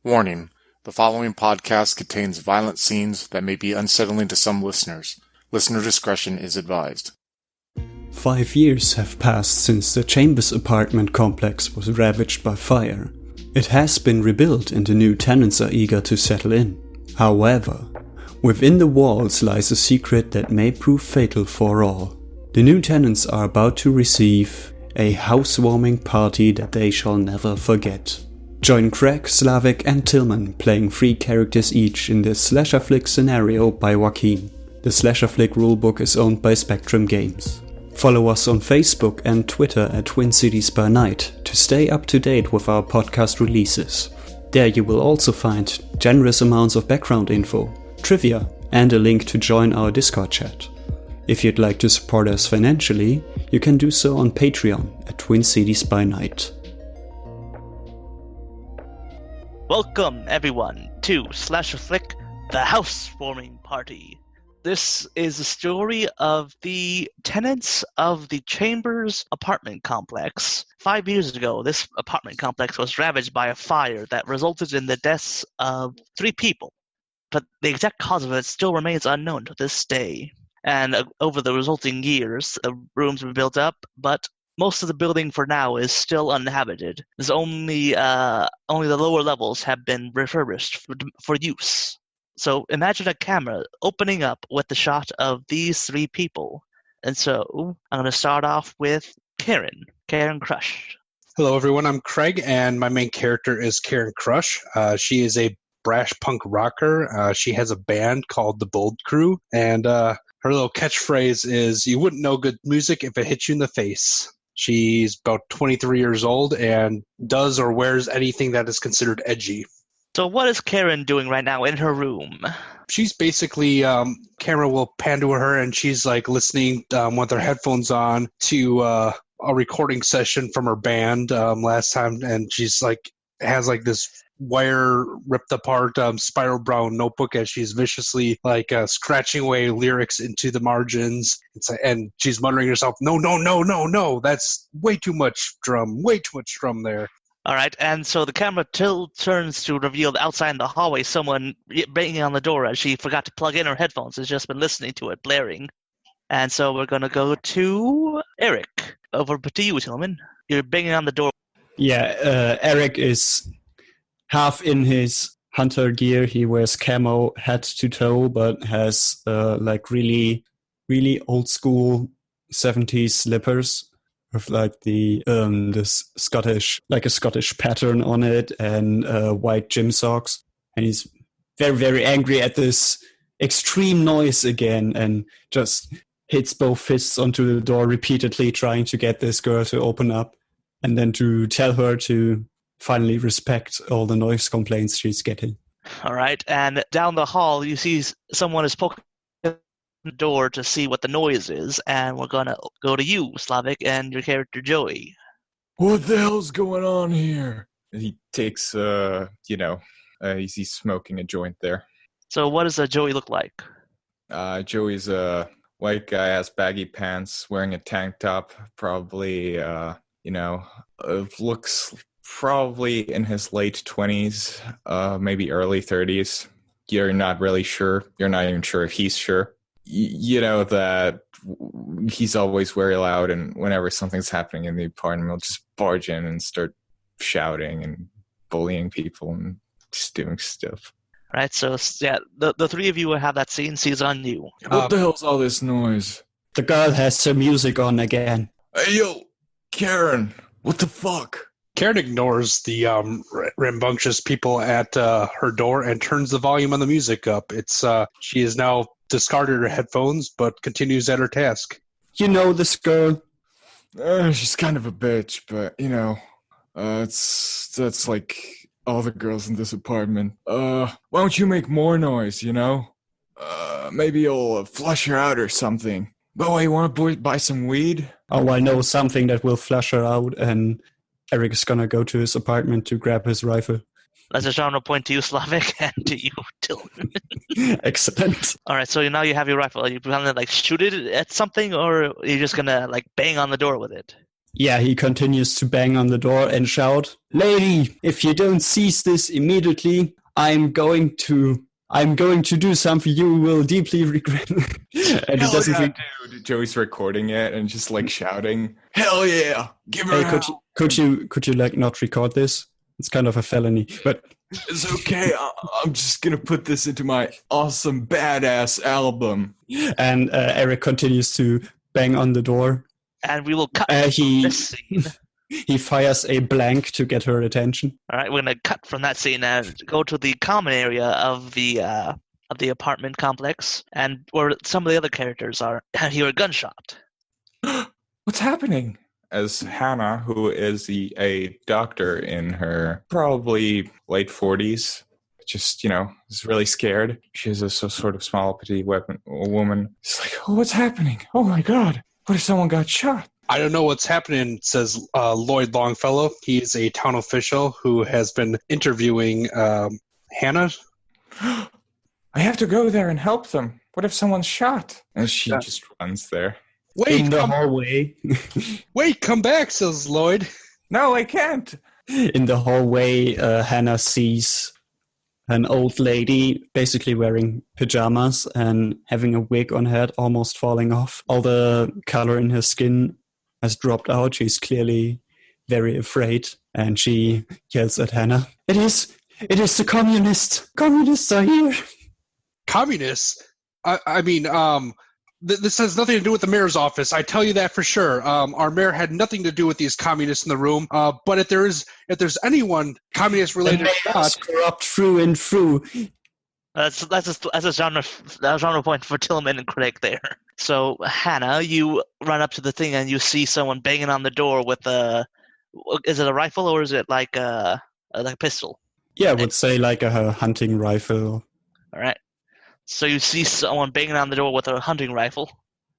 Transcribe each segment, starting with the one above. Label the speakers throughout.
Speaker 1: Warning: the following podcast contains violent scenes that may be unsettling to some listeners. Listener discretion is advised.
Speaker 2: 5 years have passed since the Chambers apartment complex was ravaged by fire. It has been rebuilt and the new tenants are eager to settle in. However, within the walls lies a secret that may prove fatal for all. The new tenants are about to receive a housewarming party that they shall never forget. Join Craig, Slavik and Tillman playing 3 characters each in this slasher flick scenario by Joaquin. The slasher flick rulebook is owned by Spectrum Games. Follow us on Facebook and Twitter at Twin Cities by Night to stay up to date with our podcast releases. There you will also find generous amounts of background info, trivia and a link to join our Discord chat. If you'd like to support us financially, you can do so on Patreon at Twin Cities by Night.
Speaker 3: Welcome, everyone, to Slasher Flick, the Housewarming Party. This is a story of the tenants of the Chambers apartment complex. 5 years ago, this apartment complex was ravaged by a fire that resulted in the deaths of 3 people. But the exact cause of it still remains unknown to this day. And over the resulting years, rooms were built up, but most of the building for now is still uninhabited. There's only the lower levels have been refurbished for use. So imagine a camera opening up with the shot of these 3 people. And so I'm going to start off with Karen Crush.
Speaker 4: Hello, everyone. I'm Craig, and my main character is Karen Crush. She is a brash punk rocker. She has a band called The Bold Crew, and her little catchphrase is, "You wouldn't know good music if it hit you in the face." She's about 23 years old and does or wears anything that is considered edgy.
Speaker 3: So what is Karen doing right now in her room?
Speaker 4: She's basically, camera will pan to her and she's like listening with her headphones on to a recording session from her band last time. And she's like, has like this wire ripped apart spiral brown notebook as she's viciously like scratching away lyrics into the margins. And she's muttering to herself, no, that's way too much drum there.
Speaker 3: All right, and so the camera turns to reveal outside in the hallway someone banging on the door as she forgot to plug in her headphones. Has just been listening to it blaring. And so we're going to go to Eric. Over to you, Tillman. You're banging on the door.
Speaker 2: Yeah, Eric is half in his hunter gear. He wears camo head to toe, but has like really, really old school 70s slippers with like this Scottish, like a Scottish pattern on it, and white gym socks. And he's very, very angry at this extreme noise again, and just hits both fists onto the door repeatedly, trying to get this girl to open up, and then to tell her to finally respect all the noise complaints she's getting.
Speaker 3: All right, and down the hall, you see someone is poking the door to see what the noise is, and we're going to go to you, Slavik, and your character, Joey.
Speaker 5: What the hell's going on here? He takes, he's smoking a joint there.
Speaker 3: So what does Joey look like?
Speaker 5: Joey's a white guy, has baggy pants, wearing a tank top, probably, looks probably in his late 20s, maybe early 30s. You're not really sure. You're not even sure if he's sure. You know that he's always very loud, and whenever something's happening in the apartment, he'll just barge in and start shouting and bullying people and just doing stuff.
Speaker 3: Right, so yeah, the 3 of you will have that scene. Sees on you.
Speaker 5: What the hell's all this noise?
Speaker 2: The girl has her music on again.
Speaker 5: Hey, yo, Karen, what the fuck?
Speaker 4: Karen ignores the rambunctious people at her door and turns the volume on the music up. She is now discarded her headphones, but continues at her task.
Speaker 2: You know this girl?
Speaker 5: She's kind of a bitch, but, that's like all the girls in this apartment. Why don't you make more noise, Maybe you'll flush her out or something. Oh, you want to buy some weed?
Speaker 2: Oh, I know something that will flush her out, and Eric is gonna go to his apartment to grab his rifle.
Speaker 3: That's a genre point to you, Slavik, and to you, Tillman.
Speaker 2: Excellent.
Speaker 3: All right, so now you have your rifle. Are you going to shoot it at something, or are you just going to bang on the door with it?
Speaker 2: Yeah, he continues to bang on the door and shout, "Lady, if you don't cease this immediately, I'm going to do something you will deeply regret." And he doesn't
Speaker 5: yeah, dude. Joey's recording it and just like shouting, "Hell yeah! Give her
Speaker 2: Hey, could you like not record this? It's kind of a felony, but
Speaker 5: It's okay. I'm just gonna put this into my awesome badass album."
Speaker 2: and Eric continues to bang on the door.
Speaker 3: And we will cut from this scene.
Speaker 2: He fires a blank to get her attention.
Speaker 3: All right, we're going to cut from that scene and go to the common area of the apartment complex, and where some of the other characters are. Hear a gunshot.
Speaker 5: What's happening? As Hannah, who is a doctor in her probably late 40s, just, is really scared. She is a sort of small, petite woman. It's like, oh, what's happening? Oh my God. What if someone got shot?
Speaker 4: I don't know what's happening, says Lloyd Longfellow. He is a town official who has been interviewing Hannah.
Speaker 5: I have to go there and help them. What if someone's shot? And she just runs there.
Speaker 4: Wait,
Speaker 2: in the hallway.
Speaker 4: Wait, come back, says Lloyd.
Speaker 5: No, I can't.
Speaker 2: In the hallway, Hannah sees an old lady basically wearing pajamas and having a wig on her head, almost falling off. All the color in her skin has dropped out. She's clearly very afraid, and she yells at Hannah, It is the communists! Communists are here!"
Speaker 4: Communists? This has nothing to do with the mayor's office. I tell you that for sure. Our mayor had nothing to do with these communists in the room. But if there's anyone communist related,
Speaker 2: the mayor's corrupt through and through.
Speaker 3: That's a genre point for Tillman and Craig there. So Hannah, you run up to the thing and you see someone banging on the door with is it a rifle or is it like a pistol?
Speaker 2: Yeah, I would say like a hunting rifle.
Speaker 3: All right. So you see someone banging on the door with a hunting rifle.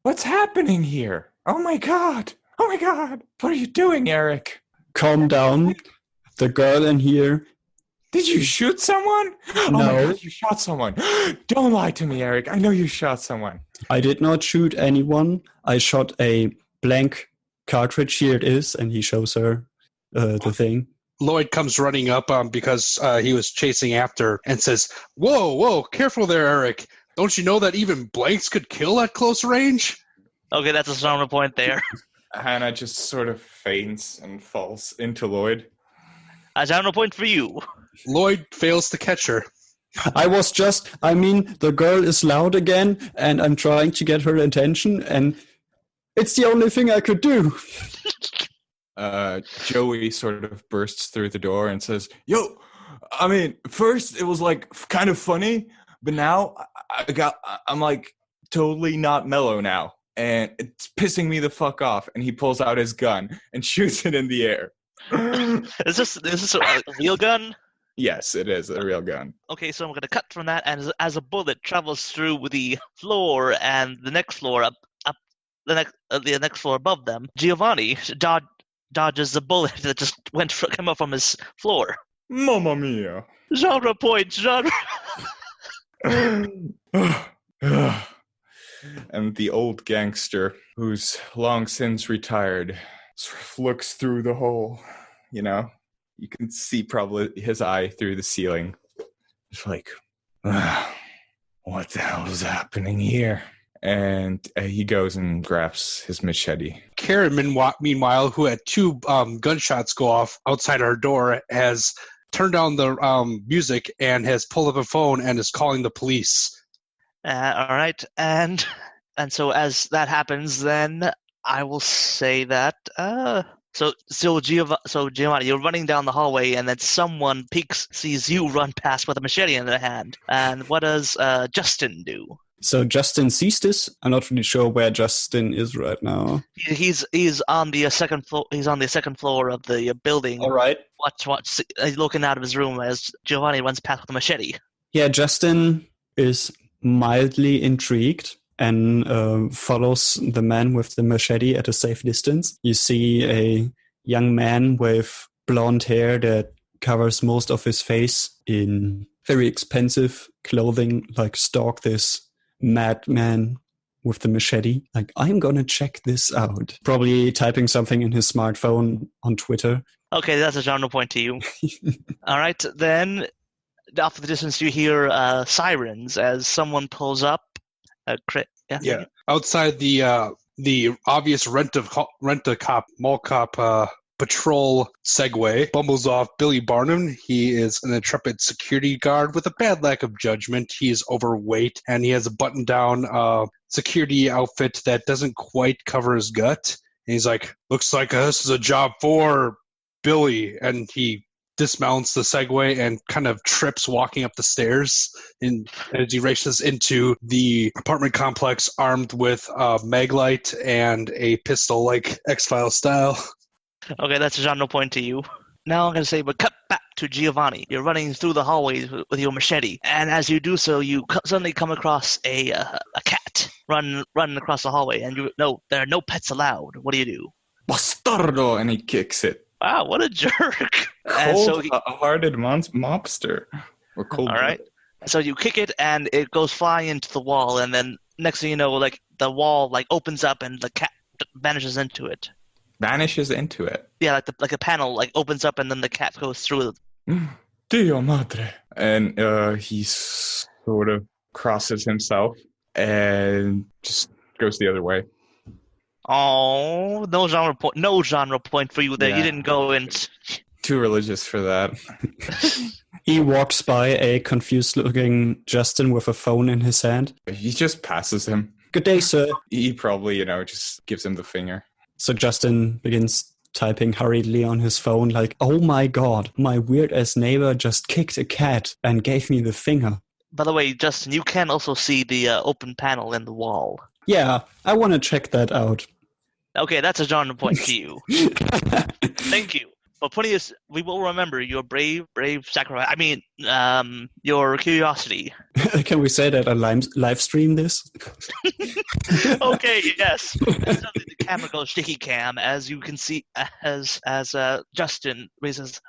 Speaker 5: What's happening here? Oh my God. Oh my God. What are you doing, Eric?
Speaker 2: Calm down. The girl in here.
Speaker 5: Did you shoot someone?
Speaker 2: No.
Speaker 5: Oh my God, you shot someone. Don't lie to me, Eric. I know you shot someone.
Speaker 2: I did not shoot anyone. I shot a blank cartridge. Here it is. And he shows her the thing.
Speaker 4: Lloyd comes running up because he was chasing after and says, Whoa, careful there, Eric. Don't you know that even blanks could kill at close range?
Speaker 3: Okay, that's a genre point there.
Speaker 5: Hannah just sort of faints and falls into Lloyd.
Speaker 3: A genre point for you.
Speaker 4: Lloyd fails to catch her.
Speaker 2: The girl is loud again, and I'm trying to get her attention, and it's the only thing I could do.
Speaker 5: Joey sort of bursts through the door and says, "Yo, first it was like kind of funny, but now I'm like totally not mellow now, and it's pissing me the fuck off." And he pulls out his gun and shoots it in the air.
Speaker 3: Is this a real gun?
Speaker 5: Yes, it is a real gun.
Speaker 3: Okay, so I'm going to cut from that, and as a bullet travels through the floor and the next floor the next floor above them, Giovanni dodges the bullet that just came up from his floor.
Speaker 5: Mamma mia.
Speaker 3: Genre point, genre.
Speaker 5: And the old gangster, who's long since retired, sort of looks through the hole, You can see probably his eye through the ceiling. It's like, what the hell is happening here? And he goes and grabs his machete.
Speaker 4: Karen, meanwhile, who had two gunshots go off outside her door, has turned down the music and has pulled up a phone and is calling the police.
Speaker 3: All right, and so as that happens, then I will say that. So Giovanni, you're running down the hallway, and then someone sees you run past with a machete in their hand. And what does Justin do?
Speaker 2: So Justin sees this. I'm not really sure where Justin is right now.
Speaker 3: He's on the second floor. He's on the second floor of the building.
Speaker 2: All right.
Speaker 3: Watch. Looking out of his room as Giovanni runs past with a machete.
Speaker 2: Yeah, Justin is mildly intrigued and follows the man with the machete at a safe distance. You see a young man with blonde hair that covers most of his face in very expensive clothing, like stalk this madman with the machete. Like, I'm gonna check this out. Probably typing something in his smartphone on Twitter.
Speaker 3: Okay, that's a genre point to you. All right, then off in the distance you hear sirens as someone pulls up.
Speaker 4: Yeah, outside the obvious rent-a-cop, mall cop patrol Segway bumbles off Billy Barnum. He is an intrepid security guard with a bad lack of judgment. He is overweight, and he has a button-down security outfit that doesn't quite cover his gut. And he's like, looks like this is a job for Billy. And he dismounts the Segway and kind of trips walking up the stairs as he races into the apartment complex armed with a maglite and a pistol like X-Files style.
Speaker 3: Okay, that's a genre point to you. Now I'm going to say, but cut back to Giovanni. You're running through the hallways with your machete, and as you do so, you suddenly come across a cat running across the hallway, and there are no pets allowed. What do?
Speaker 5: Bastardo! And he kicks it.
Speaker 3: Wow, what a jerk!
Speaker 5: Cold-hearted mobster. Or cold.
Speaker 3: All right. So you kick it, and it goes flying into the wall, and then next thing you know, like the wall like opens up, and the cat vanishes into it.
Speaker 5: Vanishes into it.
Speaker 3: Yeah, like a panel like opens up, and then the cat goes through it.
Speaker 5: Dio madre. And he sort of crosses himself and just goes the other way.
Speaker 3: Oh, no genre point for you there.
Speaker 5: Yeah.
Speaker 3: You didn't go in.
Speaker 5: Too religious for that.
Speaker 2: He walks by a confused-looking Justin with a phone in his hand.
Speaker 5: He just passes him.
Speaker 2: Good day, sir.
Speaker 5: He probably, just gives him the finger.
Speaker 2: So Justin begins typing hurriedly on his phone like, oh my god, my weird-ass neighbor just kicked a cat and gave me the finger.
Speaker 3: By the way, Justin, you can also see the open panel in the wall.
Speaker 2: Yeah, I want to check that out.
Speaker 3: Okay, that's a genre point to you. Thank you. But we will remember your brave sacrifice. I mean, your curiosity.
Speaker 2: Can we say that I live stream this?
Speaker 3: Okay, yes. And suddenly the camera goes shaky cam as you can see as Justin raises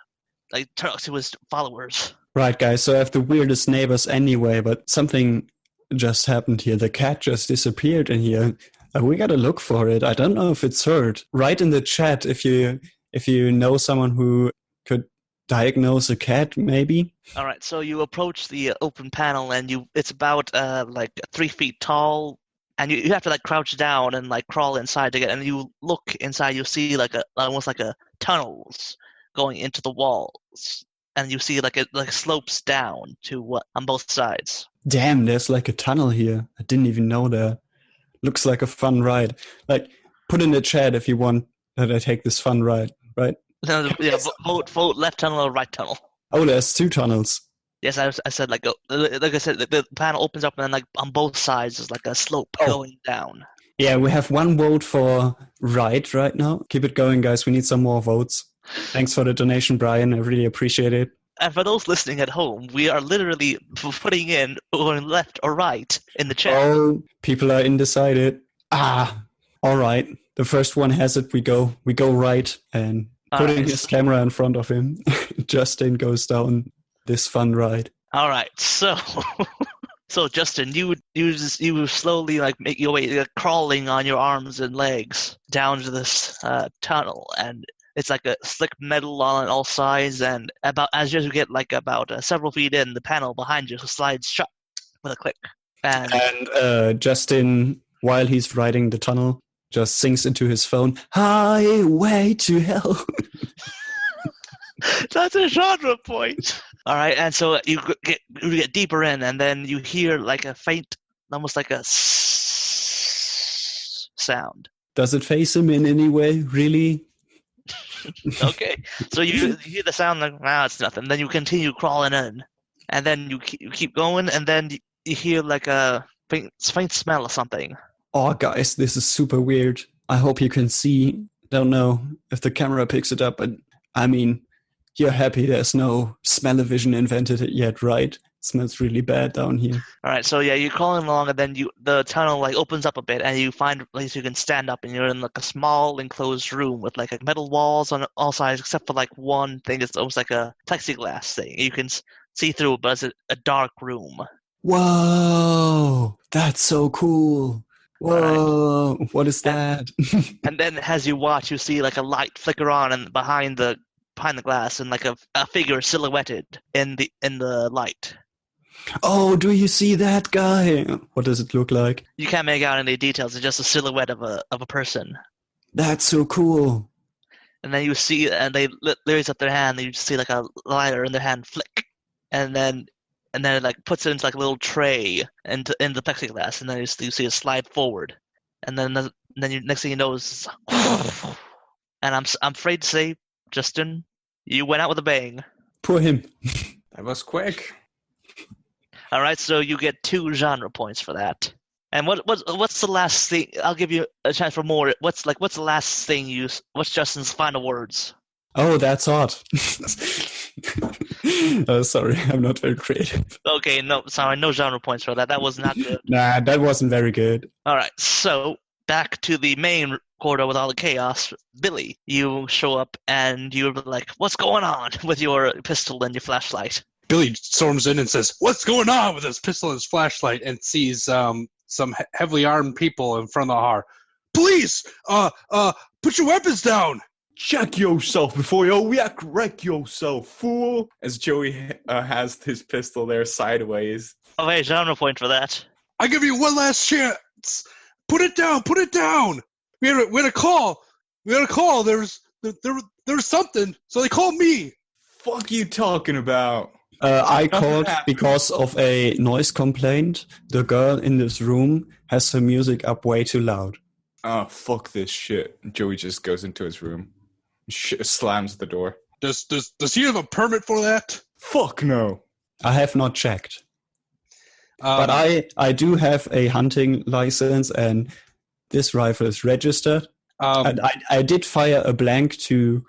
Speaker 3: talks to his followers.
Speaker 2: Right, guys. So I have the weirdest neighbors anyway, but something just happened here. The cat just disappeared in here. We gotta look for it. I don't know if it's hurt. Write in the chat if you know someone who could diagnose a cat, maybe.
Speaker 3: All right, so you approach the open panel, and it's about 3 feet tall, and you have to crouch down and crawl inside to get. And you look inside, you see almost like a tunnels going into the walls, and you see it slopes down to on both sides.
Speaker 2: Damn, there's a tunnel here. I didn't even know that. Looks like a fun ride. Put in the chat if you want that I take this fun ride, right?
Speaker 3: No, yeah, vote left tunnel or right tunnel.
Speaker 2: Oh, there's 2 tunnels.
Speaker 3: Yes, I said like I said, the panel opens up and then on both sides there's a slope going down.
Speaker 2: Yeah, we have 1 vote for right now. Keep it going, guys. We need some more votes. Thanks for the donation, Brian. I really appreciate it.
Speaker 3: And for those listening at home, we are literally putting in going left or right in the chat.
Speaker 2: Oh, people are undecided. All right. The first one has it. We go right, and putting his camera in front of him, Justin goes down this fun ride.
Speaker 3: All right. So Justin, you slowly make your way crawling on your arms and legs down to this tunnel, and it's a slick metal on all sides, and as you get about several feet in, the panel behind you slides shut with a click. And
Speaker 2: Justin, while he's riding the tunnel, just sings into his phone, "Highway to Hell."
Speaker 3: That's a genre point. All right, and so you get deeper in, and then you hear a faint, almost like a sound.
Speaker 2: Does it face him in any way? Really?
Speaker 3: Okay, so you hear the sound it's nothing. Then you continue crawling in, and then you keep going, and then you hear a faint smell of something.
Speaker 2: Oh, guys, this is super weird. I hope you can see. Don't know if the camera picks it up, but I mean, you're happy there's no smell-o-vision invented yet, right? It smells really bad down here.
Speaker 3: All right, so yeah, you're crawling along, and then the tunnel opens up a bit, and you find a place you can stand up, and you're in a small enclosed room with metal walls on all sides, except for one thing. It's almost like a plexiglass thing. You can see through it, but it's a dark room.
Speaker 2: Whoa, that's so cool. Whoa, what is that?
Speaker 3: And then as you watch, you see like a light flicker on and behind the glass, and like a figure silhouetted in the light.
Speaker 2: Oh, do you see that guy? What does it look like?
Speaker 3: You can't make out any details. It's just a silhouette of a person.
Speaker 2: That's so cool.
Speaker 3: And then you see, and they raise up their hand. And you see like a lighter in their hand flick, and then it like puts it into like a little tray into in the plexiglass, and then you see it slide forward, and then you, next thing you know is, and I'm afraid to say, Justin, you went out with a bang.
Speaker 2: Poor him.
Speaker 5: That was quick.
Speaker 3: All right, so you get 2 genre points for that. And what's the last thing? I'll give you a chance for more. What's the last thing what's Justin's final words?
Speaker 2: Oh, that's odd. Sorry, I'm not very creative.
Speaker 3: Okay, no genre points for that. That was not good.
Speaker 2: Nah, that wasn't very good.
Speaker 3: All right, so back to the main corridor with all the chaos. Billy, you show up and you're like, "What's going on?" with your pistol and your flashlight.
Speaker 4: Billy storms in and says, "What's going on?" with his pistol and his flashlight, and sees some heavily armed people in front of the car. "Police! Put your weapons down!"
Speaker 5: Check yourself before you wreck yourself, fool! As Joey has his pistol there sideways.
Speaker 3: Oh, wait, genre point for that.
Speaker 4: "I give you one last chance. Put it down! Put it down! We had a call. There was something, so they called me."
Speaker 5: Fuck you talking about?
Speaker 2: I called because of a noise complaint. The girl in this room has her music up way too loud.
Speaker 5: Oh, fuck this shit. Joey just goes into his room. Slams the door.
Speaker 4: Does he have a permit for that?
Speaker 5: Fuck no.
Speaker 2: I have not checked. But I do have a hunting license, and this rifle is registered. And I did fire a blank to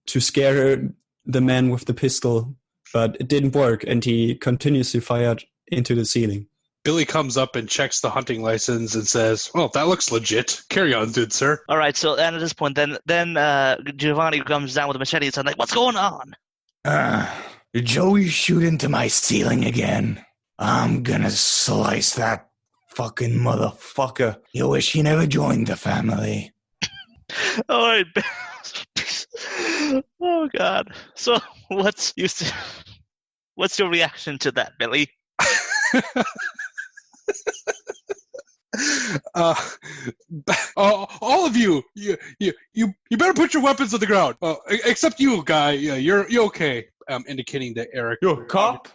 Speaker 2: scare the man with the pistol, but it didn't work, and he continuously fired into the ceiling.
Speaker 4: Billy comes up and checks the hunting license and says, "Well, that looks legit. Carry on, good sir."
Speaker 3: All right, so and at this point, then Giovanni comes down with a machete and says, like, "What's going on?"
Speaker 6: Did Joey shoot into my ceiling again? I'm gonna slice that fucking motherfucker. You wish he never joined the family.
Speaker 3: All right. Oh God. So what's your reaction to that, Billy?
Speaker 4: All of you better put your weapons on the ground. Except you, guy. Yeah, you're okay. Indicating to Eric.
Speaker 5: You're a cop?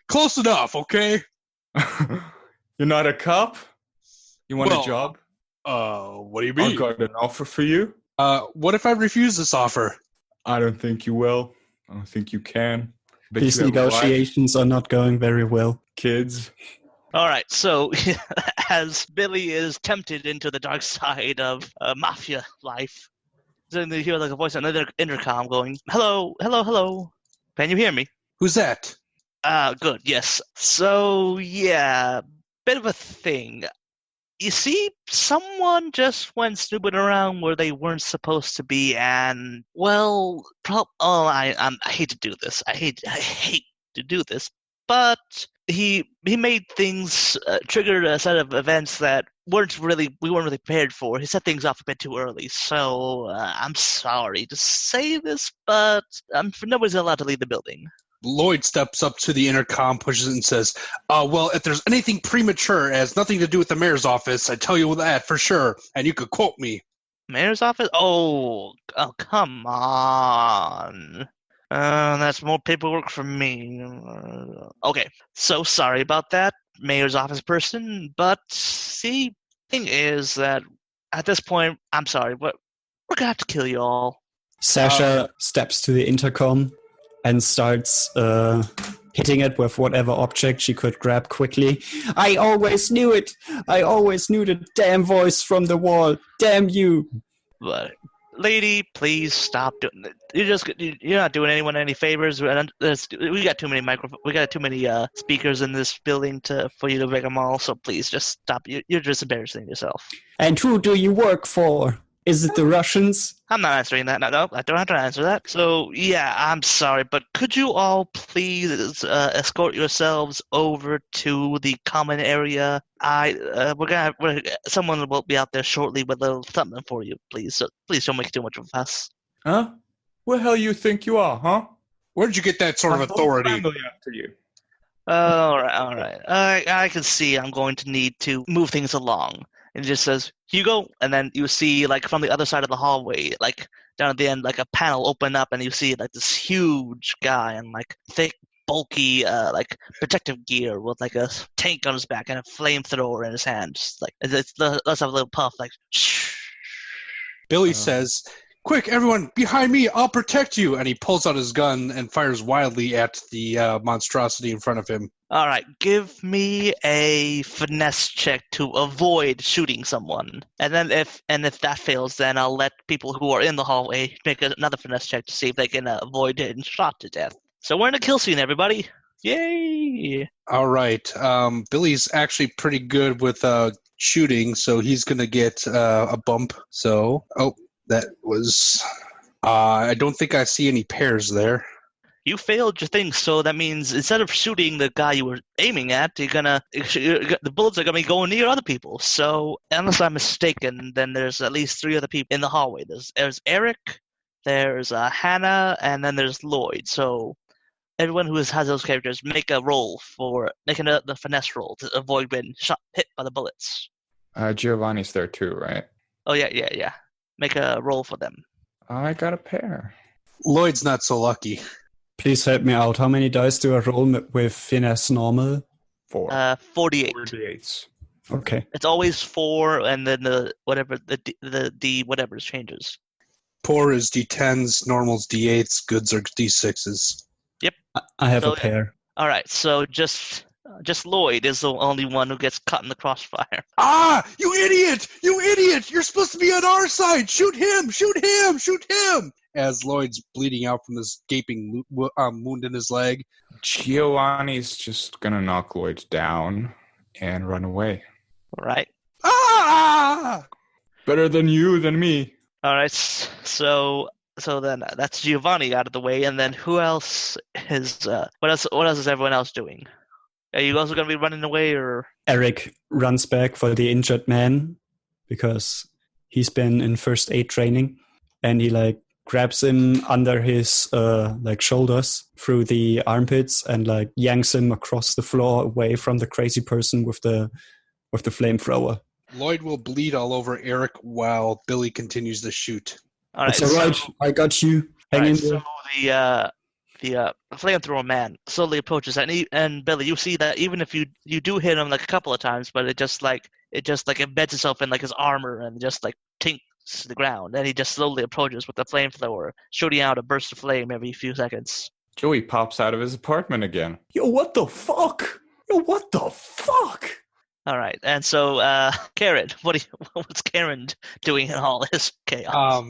Speaker 4: Close enough. Okay.
Speaker 5: You're not a cop? You want a job?
Speaker 4: What do you mean?
Speaker 5: I've got an offer for you.
Speaker 4: What if I refuse this offer?
Speaker 5: I don't think you will. I don't think you can. But
Speaker 2: These negotiations are not going very well.
Speaker 5: Kids.
Speaker 3: All right, so as Billy is tempted into the dark side of mafia life, then you hear like a voice on the intercom going, "Hello, hello, hello. Can you hear me?"
Speaker 4: Who's that?
Speaker 3: Good, yes. So, yeah, bit of a thing. You see, someone just went snooping around where they weren't supposed to be, and, well, I hate to do this. I hate to do this, but he made things, triggered a set of events that we weren't really prepared for. He set things off a bit too early, so I'm sorry to say this, but nobody's allowed to leave the building.
Speaker 4: Lloyd steps up to the intercom, pushes it, and says, well, if there's anything premature, it has nothing to do with the mayor's office. I tell you that for sure, and you could quote me.
Speaker 3: Mayor's office? Oh, come on. That's more paperwork for me. Okay, so sorry about that, mayor's office person, but see, thing is that at this point, I'm sorry, but we're gonna have to kill you all.
Speaker 2: Sasha steps to the intercom and starts hitting it with whatever object she could grab quickly. I always knew it! I always knew the damn voice from the wall. Damn you!
Speaker 3: But, lady, please stop doing it. You're not doing anyone any favors. We got too many speakers in this building for you to make them all. So please just stop. You're just embarrassing yourself.
Speaker 2: And who do you work for? Is it the Russians?
Speaker 3: I'm not answering that. No, I don't have to answer that. So, yeah, I'm sorry, but could you all please escort yourselves over to the common area? Someone will be out there shortly with a little something for you, please. So please don't make too much of a fuss.
Speaker 5: Huh? Where the hell you think you are, huh?
Speaker 4: Where'd you get that sort of
Speaker 5: My whole
Speaker 4: authority?
Speaker 5: family after you.
Speaker 3: All right. I can see I'm going to need to move things along. And it just says, Hugo, and then you see, like, from the other side of the hallway, like, down at the end, like, a panel open up, and you see, like, this huge guy in, like, thick, bulky, like, protective gear with, like, a tank on his back and a flamethrower in his hand. Just, like, let's have a little puff, like, shh.
Speaker 4: Billy says, "Quick, everyone, behind me, I'll protect you." And he pulls out his gun and fires wildly at the monstrosity in front of him.
Speaker 3: All right, give me a finesse check to avoid shooting someone, and then if that fails, then I'll let people who are in the hallway make another finesse check to see if they can avoid getting shot to death. So we're in a kill scene, everybody! Yay!
Speaker 4: All right. Billy's actually pretty good with shooting, so he's going to get a bump. So, that was... I don't think I see any pairs there.
Speaker 3: You failed your thing, so that means instead of shooting the guy you were aiming at, the bullets are gonna be going near other people. So, unless I'm mistaken, then there's at least 3 other people in the hallway. There's Eric, there's Hannah, and then there's Lloyd. So, everyone who has those characters make a roll for making the finesse roll to avoid being hit by the bullets.
Speaker 5: Giovanni's there too, right?
Speaker 3: Oh yeah. Make a roll for them.
Speaker 5: I got a pair.
Speaker 4: Lloyd's not so lucky.
Speaker 2: Please help me out. How many dice do I roll with finesse normal?
Speaker 5: 4.
Speaker 3: 48.
Speaker 5: 48s.
Speaker 2: Okay.
Speaker 3: It's always 4, and then the D whatever changes.
Speaker 4: Poor is D10s, normal's D8s, goods are D6s.
Speaker 3: Yep.
Speaker 2: I have a pair.
Speaker 3: All right, so just Lloyd is the only one who gets caught in the crossfire.
Speaker 4: Ah! You idiot! You idiot! You're supposed to be on our side! Shoot him! Shoot him! Shoot him! As Lloyd's bleeding out from this gaping wound in his leg.
Speaker 5: Giovanni's just gonna knock Lloyd down and run away.
Speaker 3: All right.
Speaker 4: Ah!
Speaker 5: Better than you than me.
Speaker 3: All right, so then that's Giovanni out of the way, and then who else is? What else is everyone else doing? Are you also gonna be running away, or?
Speaker 2: Eric runs back for the injured man because he's been in first aid training, and he grabs him under his shoulders through the armpits and yanks him across the floor away from the crazy person with the flamethrower.
Speaker 4: Lloyd will bleed all over Eric while Billy continues to shoot.
Speaker 3: All right,
Speaker 2: it's all right. I got you. Hang in there.
Speaker 3: So the flamethrower man slowly approaches, and Billy, you see that even if you do hit him a couple of times, but it just embeds itself in his armor and just tinks to the ground, and he just slowly approaches with the flamethrower, shooting out a burst of flame every few seconds.
Speaker 5: Joey pops out of his apartment again. Yo, what the fuck?
Speaker 3: All right, and so Karen, what's Karen doing in all this chaos?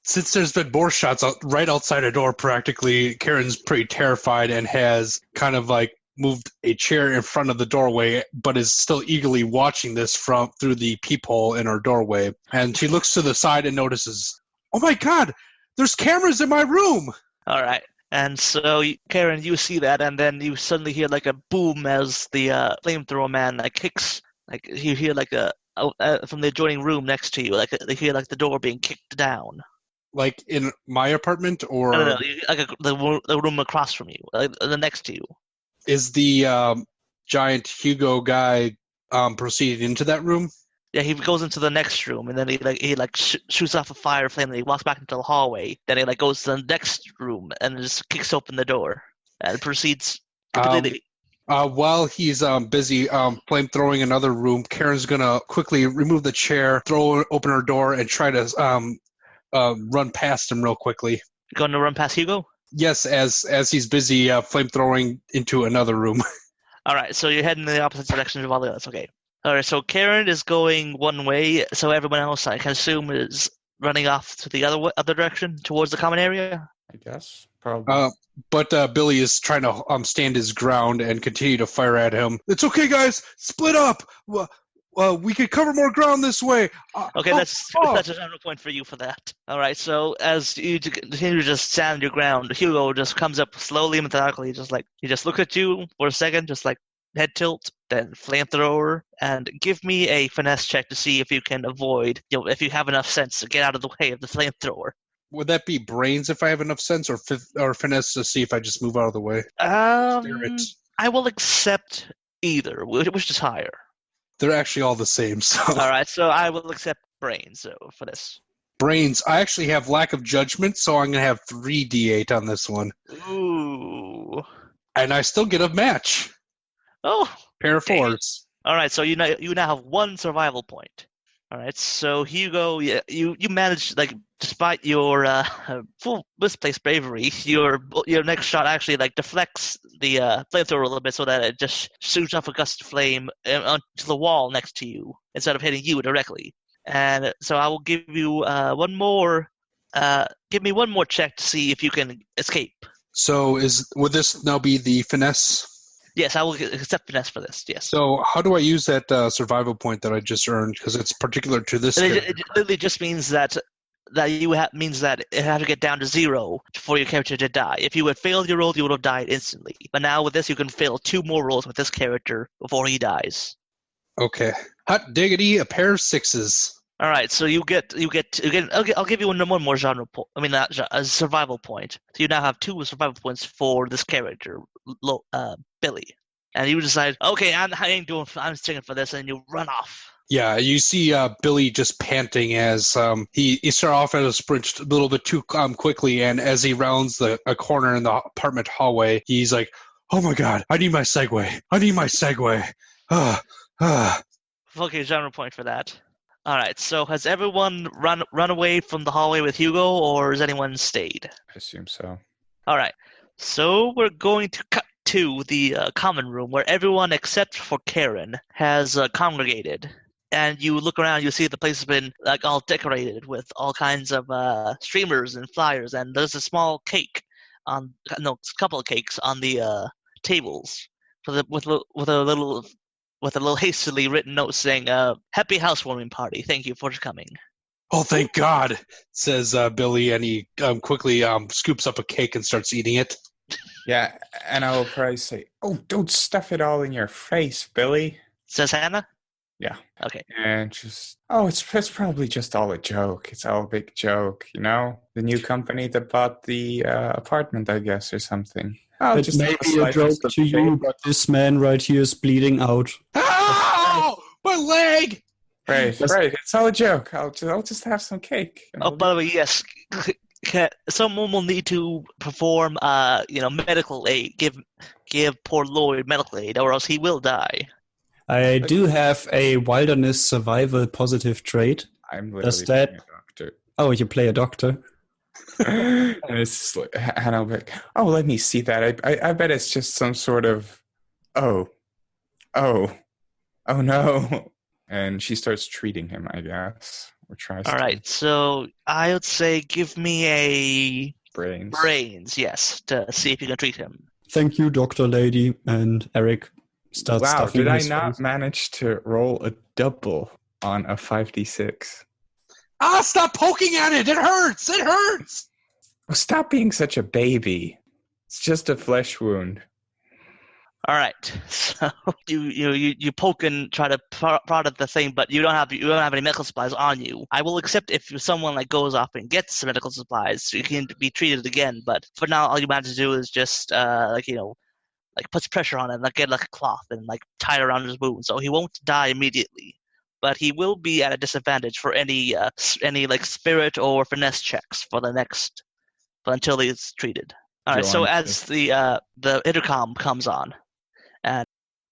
Speaker 4: Since there's been more shots right outside a door practically, Karen's pretty terrified and has kind of moved a chair in front of the doorway, but is still eagerly watching this through the peephole in her doorway. And she looks to the side and notices, "Oh my God, there's cameras in my room!"
Speaker 3: All right. And so, Karen, you see that, and then you suddenly hear a boom as the flamethrower man kicks. You hear from the adjoining room next to you, you hear the door being kicked down.
Speaker 4: In my apartment, or
Speaker 3: no, the room across from you, the next to you.
Speaker 4: Is the giant Hugo guy proceeding into that room?
Speaker 3: Yeah, he goes into the next room, and then he shoots off a fire flame, and he walks back into the hallway. Then he goes to the next room and just kicks open the door and proceeds completely.
Speaker 4: While he's busy flamethrowing another room, Karen's gonna quickly remove the chair, open her door, and try to run past him real quickly.
Speaker 3: You're going to run past Hugo?
Speaker 4: Yes, as he's busy flamethrowing into another room.
Speaker 3: All right, so you're heading in the opposite direction of all the others. Okay. All right, so Karen is going one way, so everyone else, I can assume, is running off to the other direction, towards the common area?
Speaker 5: I guess, probably.
Speaker 4: But Billy is trying to stand his ground and continue to fire at him. "It's okay, guys. Split up. We could cover more ground this way.
Speaker 3: Okay, that's a general point for you for that. All right, so as you continue to just stand your ground, Hugo just comes up slowly and methodically, he just looks at you for a second, just like head tilt, then flamethrower, and give me a finesse check to see if you can avoid, if you have enough sense to get out of the way of the flamethrower.
Speaker 4: Would that be brains if I have enough sense, or finesse to see if I just move out of the way?
Speaker 3: I will accept either. Which is higher?
Speaker 4: They're actually all the same. So.
Speaker 3: All right, so I will accept brains for this.
Speaker 4: Brains. I actually have lack of judgment, so I'm going to have 3d8 on this one.
Speaker 3: Ooh.
Speaker 4: And I still get a match.
Speaker 3: Oh.
Speaker 4: Pair of fours.
Speaker 3: All right, so you now have 1 survival point. All right, so Hugo, you managed, like, despite your full misplaced bravery, your next shot actually like deflects the flamethrower a little bit so that it just shoots off a gust of flame onto the wall next to you instead of hitting you directly. And so I will give you one more. Give me one more check to see if you can escape.
Speaker 4: So would this now be the finesse?
Speaker 3: Yes, I will accept finesse for this, yes.
Speaker 4: So how do I use that survival point that I just earned? Because it's particular to this
Speaker 3: It literally just means that means that it had to get down to 0 for your character to die. If you had failed your roll, you would have died instantly. But now with this, you can fail 2 more rolls with this character before he dies.
Speaker 4: Okay. Hot diggity, a pair of 6s.
Speaker 3: All right, so you get. I'll give you one more genre point. I mean, a survival point. So you now have 2 survival points for this character, Billy. And you decide, okay, I'm sticking for this, and you run off.
Speaker 4: Yeah, you see Billy just panting as he starts off at a sprint a little bit too quickly, and as he rounds a corner in the apartment hallway, he's like, "Oh my god, I need my Segway!
Speaker 3: Okay, genre point for that. All right, so has everyone run away from the hallway with Hugo, or has anyone stayed?
Speaker 5: I assume so.
Speaker 3: All right, so we're going to cut to the common room where everyone except for Karen has congregated. And you look around, you see the place has been like all decorated with all kinds of streamers and flyers, and there's a small cake a couple of cakes on the tables with a little hastily written note saying, "Happy housewarming party. Thank you for coming."
Speaker 4: Oh, thank God, says Billy, and he quickly scoops up a cake and starts eating it.
Speaker 5: Yeah, and I will probably say, "Oh, don't stuff it all in your face, Billy,"
Speaker 3: says Hannah.
Speaker 5: Yeah.
Speaker 3: Okay.
Speaker 5: And just, it's probably just all a joke. It's all a big joke, the new company that bought the apartment, I guess, or something.
Speaker 2: It may be a joke to you, but this man right here is bleeding out.
Speaker 4: Ow! My leg!
Speaker 5: Right. It's all a joke. I'll just have some cake.
Speaker 3: By the way, yes. Someone will need to perform, medical aid. Give poor Lloyd medical aid, or else he will die.
Speaker 2: I do have a wilderness survival positive trait.
Speaker 5: I'm literally playing a doctor.
Speaker 2: Oh, you play a doctor?
Speaker 5: And it's just like, and I'll be like, let me see that. I bet it's just some sort of, oh no. And she starts treating him, I guess. Or tries to.
Speaker 3: All right, so I would say give me a...
Speaker 5: Brains,
Speaker 3: yes, to see if you can treat him.
Speaker 2: Thank you, Dr. Lady. And Eric starts stuffing
Speaker 5: did I
Speaker 2: his
Speaker 5: not
Speaker 2: face.
Speaker 5: manage to roll a double on a 5d6?
Speaker 4: Stop poking at it! It hurts!
Speaker 5: Oh, stop being such a baby. It's just a flesh wound.
Speaker 3: All right, so you poke and try to prod at the thing, but you don't have any medical supplies on you. I will accept if someone goes off and gets some medical supplies, so you can be treated again. But for now, all you manage to do is just puts pressure on him, get a cloth and tie it around his wound, so he won't die immediately. But he will be at a disadvantage for any spirit or finesse checks until he's treated. All right, so as the intercom comes on, and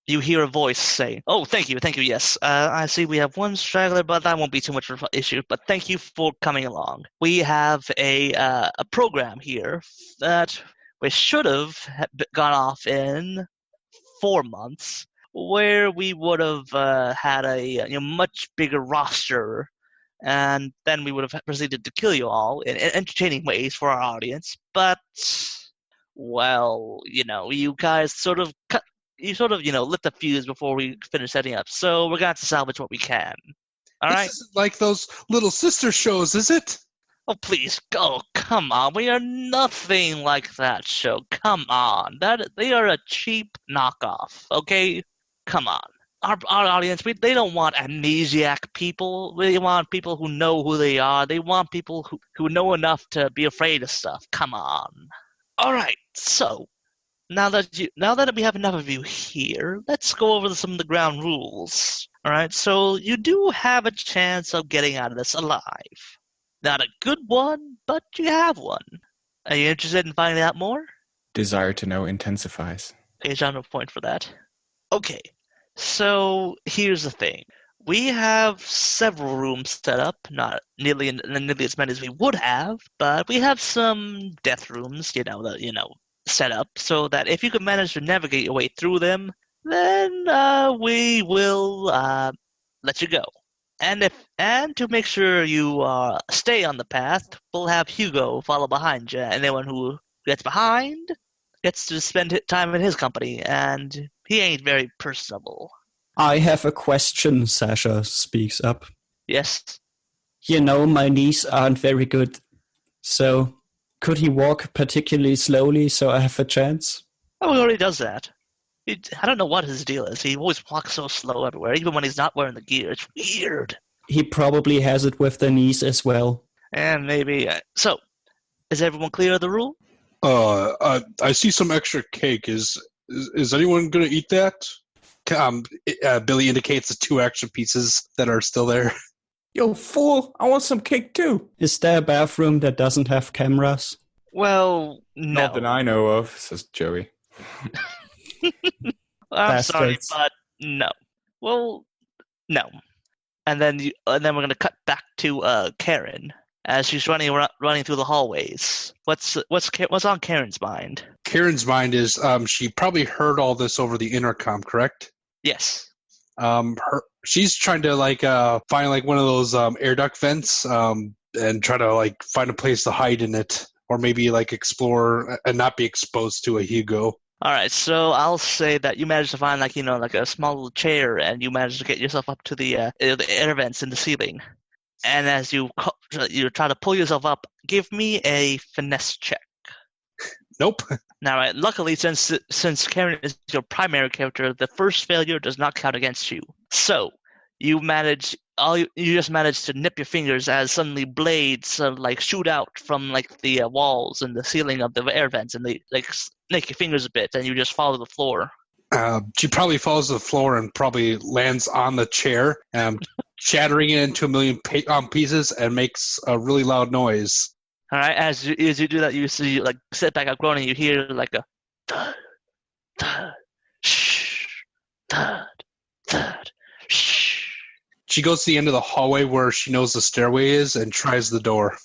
Speaker 3: you hear a voice say, "Oh, thank you, yes. I see we have one straggler, but that won't be too much of an issue. But thank you for coming along. We have a program here that we should have gone off in 4 months, where we would have had a much bigger roster, and then we would have proceeded to kill you all in entertaining ways for our audience. But, well, you guys sort of you sort of, lit the fuse before we finish setting up. So we're going to have to salvage what we can. All right?
Speaker 4: This isn't like those little sister shows, is it?
Speaker 3: Oh, please, go. Come on. We are nothing like that show. Come on. They are a cheap knockoff, okay? Come on. Our audience, they don't want amnesiac people. They want people who know who they are. They want people who know enough to be afraid of stuff. Come on. All right, so now that we have enough of you here, let's go over some of the ground rules. All right, so you do have a chance of getting out of this alive. Not a good one, but you have one. Are you interested in finding out more?
Speaker 5: Desire to know intensifies.
Speaker 3: Okay, John, no point for that. Okay, so here's the thing. We have several rooms set up, not nearly as many as we would have, but we have some death rooms, set up so that if you can manage to navigate your way through them, then we will let you go. And to make sure you stay on the path, we'll have Hugo follow behind you. And anyone who gets behind gets to spend time in his company, and he ain't very personable.
Speaker 2: I have a question, Sasha speaks up.
Speaker 3: Yes?
Speaker 2: My knees aren't very good. So, could he walk particularly slowly so I have a chance?
Speaker 3: Oh, he already does that. I don't know what his deal is. He always walks so slow everywhere, even when he's not wearing the gear. It's weird.
Speaker 2: He probably has it with the knees as well.
Speaker 3: And maybe... So, is everyone clear of the rule?
Speaker 4: I see some extra cake. Is anyone going to eat that? Billy indicates the 2 extra pieces that are still there.
Speaker 5: Yo, fool! I want some cake too!
Speaker 2: Is there a bathroom that doesn't have cameras?
Speaker 3: Well, no.
Speaker 5: Not that I know of, says Joey.
Speaker 3: I'm sorry, but no. Well, no. And then we're going to cut back to Karen as she's running through the hallways. What's on Karen's mind?
Speaker 4: Karen's mind is she probably heard all this over the intercom, correct?
Speaker 3: Yes.
Speaker 4: She's trying to find one of those air duct vents and try to find a place to hide in it, or maybe explore and not be exposed to a Hugo.
Speaker 3: All right, so I'll say that you managed to find a small little chair, and you managed to get yourself up to the air vents in the ceiling. And as you try to pull yourself up, give me a finesse check.
Speaker 4: Nope.
Speaker 3: Now, right, luckily, since Karen is your primary character, the first failure does not count against you. So you just managed to nip your fingers as suddenly blades shoot out from the walls and the ceiling of the air vents, and they snake your fingers a bit, and you just fall to the floor.
Speaker 4: She probably falls to the floor and probably lands on the chair, shattering it into a million pieces, and makes a really loud noise.
Speaker 3: All right, as you do that, you see sit back up groaning. You hear a thud, thud, shh, thud, thud, shh.
Speaker 4: She goes to the end of the hallway where she knows the stairway is and tries the door.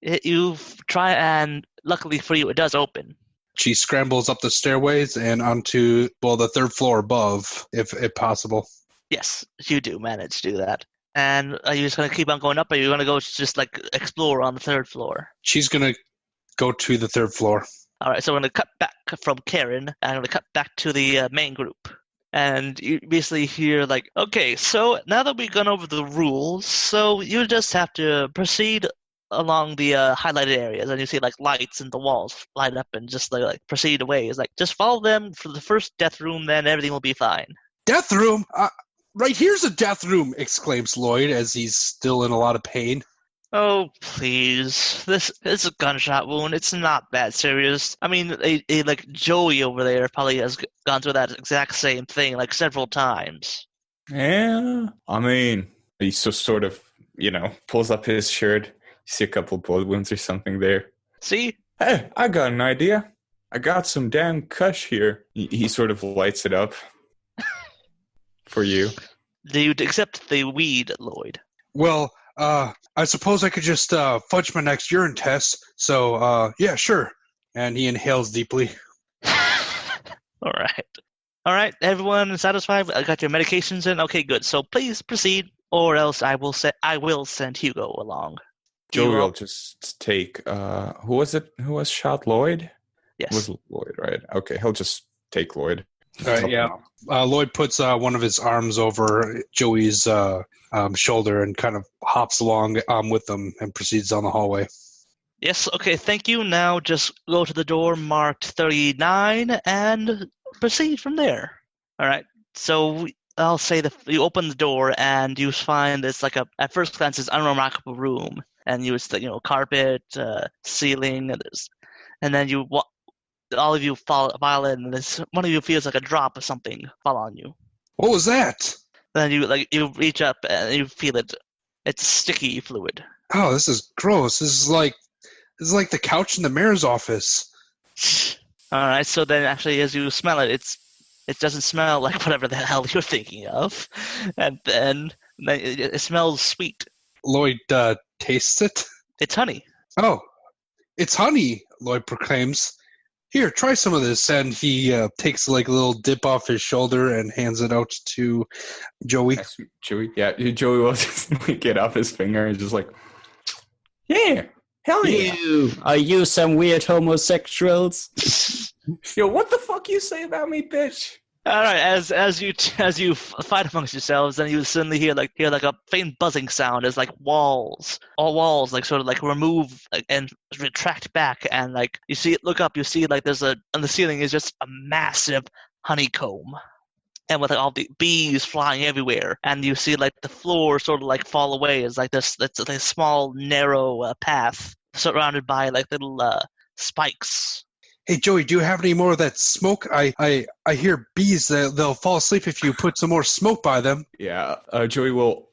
Speaker 3: You try, and luckily for you, it does open.
Speaker 4: She scrambles up the stairways and onto the 3rd floor above, if possible.
Speaker 3: Yes, you do manage to do that. And are you just going to keep on going up, or are you going to go just explore on the 3rd floor?
Speaker 4: She's going to go to the 3rd floor.
Speaker 3: All right, so we're going to cut back from Karen, and I'm going to cut back to the main group. And you basically hear okay, so now that we've gone over the rules, so you just have to proceed along the highlighted areas, and you see lights in the walls light up, and just proceed away. It's just follow them for the first death room, then everything will be fine.
Speaker 4: Death room? Right here's a death room, exclaims Lloyd as he's still in a lot of pain.
Speaker 3: Oh, please. This is a gunshot wound. It's not that serious. I mean, Joey over there probably has gone through that exact same thing several times.
Speaker 5: Yeah. I mean, he sort of, pulls up his shirt. You see a couple bullet wounds or something there.
Speaker 3: See?
Speaker 5: Hey, I got an idea. I got some damn kush here. He sort of lights it up for you.
Speaker 3: Do you accept the weed, Lloyd?
Speaker 4: Well, I suppose I could just fudge my next urine test. So, yeah, sure. And he inhales deeply.
Speaker 3: All right. Everyone satisfied? I got your medications in? Okay, good. So please proceed, or else I will send Hugo along.
Speaker 5: Joey will just take, who was it? Who was shot? Lloyd?
Speaker 3: Yes.
Speaker 5: It was Lloyd, right? Okay, he'll just take Lloyd.
Speaker 4: All right, yeah. Lloyd puts one of his arms over Joey's shoulder and kind of hops along with them and proceeds down the hallway.
Speaker 3: Yes, okay, thank you. Now just go to the door marked 39 and proceed from there. All right, so I'll say you open the door and you find it's like at first glance, it's an unremarkable room. And you carpet, ceiling, and then all of you file in, and one of you feels like a drop of something fall on you.
Speaker 4: What was that?
Speaker 3: Then you reach up and you feel it. It's sticky fluid.
Speaker 4: Oh, this is gross. This is like the couch in the mayor's office.
Speaker 3: All right, so then actually as you smell it, it doesn't smell like whatever the hell you're thinking of, and then it smells sweet.
Speaker 4: Lloyd tastes it.
Speaker 3: It's honey.
Speaker 4: Oh, it's honey, Lloyd proclaims. Here, try some of this. And he takes like a little dip off his shoulder and hands it out to Joey.
Speaker 5: Joey? Yeah, Joey will just get off his finger and just like, yeah, hell yeah.
Speaker 2: Are you some weird homosexuals?
Speaker 5: Yo, what the fuck you say about me, bitch?
Speaker 3: All right, as you fight amongst yourselves, then you suddenly hear like a faint buzzing sound as like all walls like sort of like remove and retract back, and like you see like there's on the ceiling is just a massive honeycomb, and with like all the bees flying everywhere, and you see like the floor sort of like fall away as like this like a small narrow path surrounded by like little spikes.
Speaker 4: Hey, Joey, do you have any more of that smoke? I hear bees. They'll fall asleep if you put some more smoke by them.
Speaker 5: Yeah, Joey will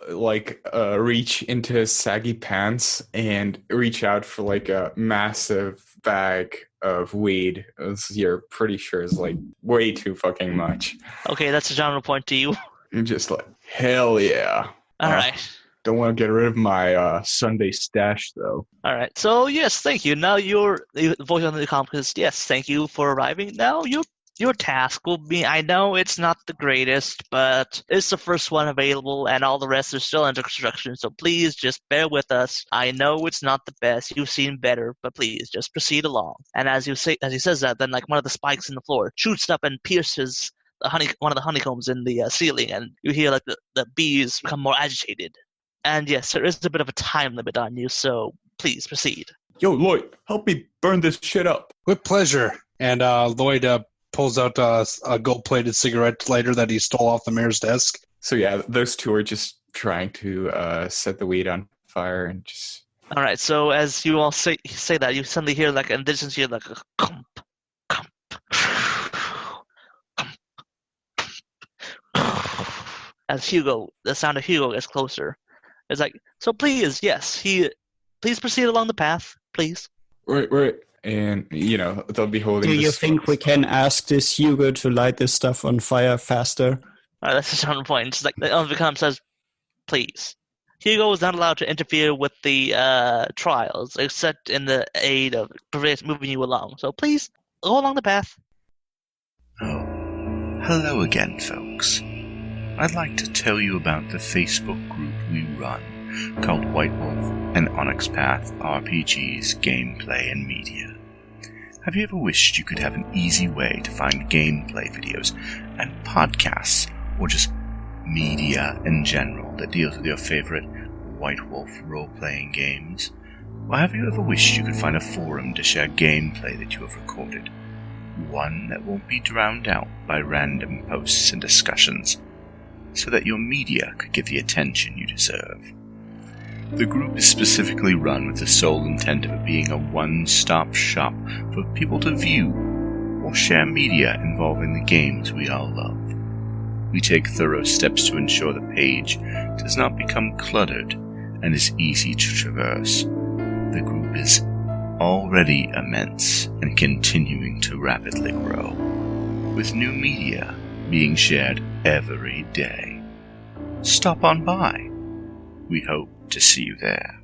Speaker 5: reach into his saggy pants and reach out for like a massive bag of weed. You're pretty sure is like way too fucking much.
Speaker 3: Okay, that's a general point to you.
Speaker 5: You're just like, hell yeah.
Speaker 3: All right.
Speaker 5: Don't want to get rid of my Sunday stash, though.
Speaker 3: All right. So, yes, thank you. Now the voice on the comm is, yes, thank you for arriving. Now your task will be, I know it's not the greatest, but it's the first one available, and all the rest are still under construction, so please just bear with us. I know it's not the best. You've seen better, but please just proceed along. And as he says that, then like one of the spikes in the floor shoots up and pierces one of the honeycombs in the ceiling, and you hear like the bees become more agitated. And yes, there is a bit of a time limit on you, so please proceed.
Speaker 5: Yo, Lloyd, help me burn this shit up.
Speaker 4: With pleasure. And Lloyd pulls out a gold-plated cigarette lighter that he stole off the mayor's desk.
Speaker 5: So yeah, those two are just trying to set the weed on fire and just...
Speaker 3: All right, so as you all say that, you suddenly hear like, in addition to like a clump, clump, as the sound of Hugo gets closer. It's like, so please, yes, please proceed along the path, please.
Speaker 5: Right. And, they'll be holding
Speaker 2: Do you think we can ask this Hugo to light this stuff on fire faster?
Speaker 3: All right, that's just one point. It's like the Elvicom says, please. Hugo is not allowed to interfere with the trials, except in the aid of moving you along. So please, go along the path.
Speaker 7: Oh, hello again, folks. I'd like to tell you about the Facebook group we run called White Wolf and Onyx Path RPGs, Gameplay and Media. Have you ever wished you could have an easy way to find gameplay videos and podcasts, or just media in general that deals with your favorite White Wolf role-playing games? Or have you ever wished you could find a forum to share gameplay that you have recorded? One that won't be drowned out by random posts and discussions, so that your media could get the attention you deserve. The group is specifically run with the sole intent of it being a one-stop shop for people to view or share media involving the games we all love. We take thorough steps to ensure the page does not become cluttered and is easy to traverse. The group is already immense and continuing to rapidly grow, with new media being shared every day. Stop on by. We hope to see you there.